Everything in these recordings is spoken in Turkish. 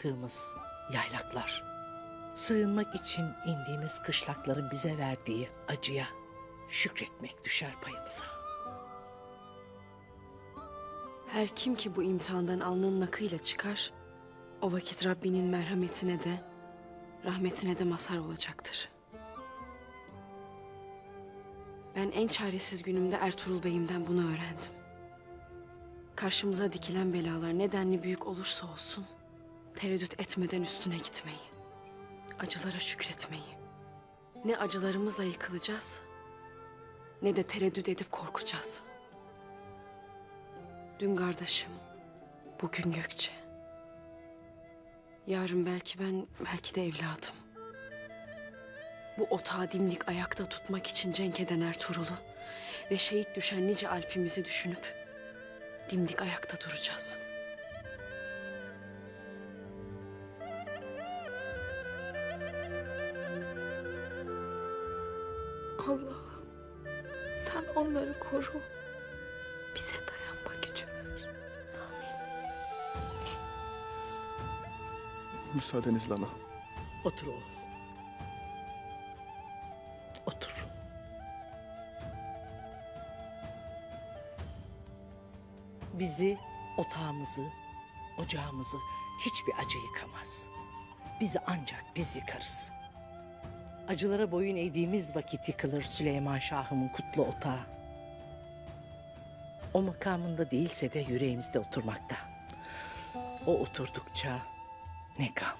çıktığımız yaylaklar, sığınmak için indiğimiz kışlakların bize verdiği acıya şükretmek düşer payımıza. Her kim ki bu imtihandan alnının akıyla çıkar, o vakit Rabbinin merhametine de, rahmetine de mazhar olacaktır. Ben en çaresiz günümde Ertuğrul Bey'imden bunu öğrendim. Karşımıza dikilen belalar nedenli büyük olursa olsun, tereddüt etmeden üstüne gitmeyi, acılara şükretmeyi, ne acılarımızla yıkılacağız, ne de tereddüt edip korkacağız. Dün kardeşim, bugün Gökçe. Yarın belki ben, belki de evladım. Bu otağı dimdik ayakta tutmak için cenk eden Ertuğrul'u ve şehit düşen nice Alp'imizi düşünüp dimdik ayakta duracağız. Allah'ım sen onları koru. Bize dayanma gücü ver. Müsaadenizle ana. Otur oğlum. Otur. Bizi, otağımızı, ocağımızı hiçbir acı yıkamaz. Bizi ancak biz yıkarız. Acılara boyun eğdiğimiz vakit yıkılır Süleyman Şah'ımın kutlu otağı. O makamında değilse de yüreğimizde oturmakta. O oturdukça ne gam.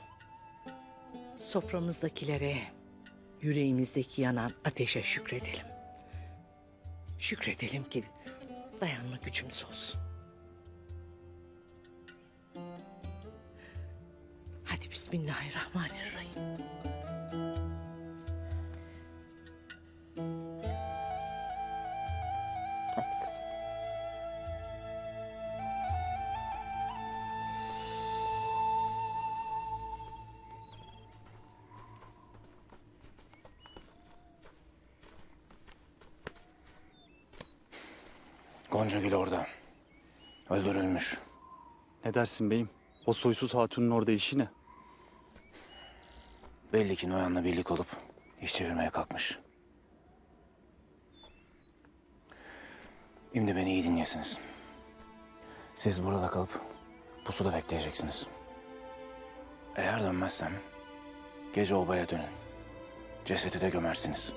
Soframızdakilere, yüreğimizdeki yanan ateşe şükredelim. Şükredelim ki dayanma gücümüz olsun. Hadi Bismillahirrahmanirrahim. Hadi kızım. Goncagül orada. Öldürülmüş. Ne dersin beyim? O soysuz hatunun orada işi ne? Belli ki Noyan'la birlik olup iş çevirmeye kalkmış. Şimdi beni iyi dinleyesiniz. Siz burada kalıp pusuda bekleyeceksiniz. Eğer dönmezsem gece obaya dönün. Cesedi de gömersiniz.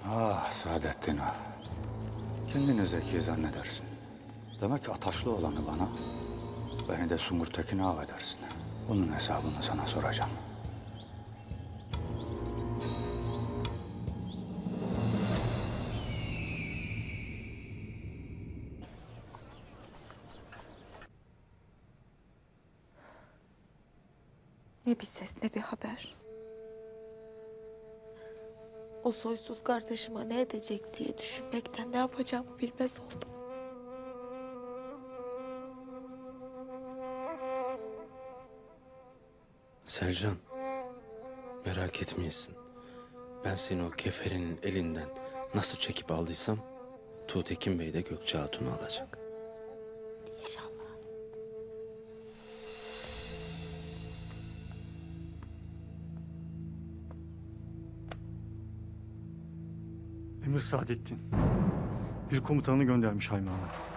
Ah Saadettin ah. Kendini zeki zannedersin. Demek ki ataşlı olanı bana, beni de Sungur Tekin'e av edersin. Bunun hesabını sana soracağım. Ne bir ses ne bir haber. O soysuz kardeşime ne edecek diye düşünmekten ne yapacağımı bilmez oldum. Selcan, merak etmeyesin. Ben seni o keferinin elinden nasıl çekip aldıysam... Tuğtekin Bey de Gökçe Hatun'u alacak. İnşallah. Emir Saadettin bir komutanını göndermiş Haymana.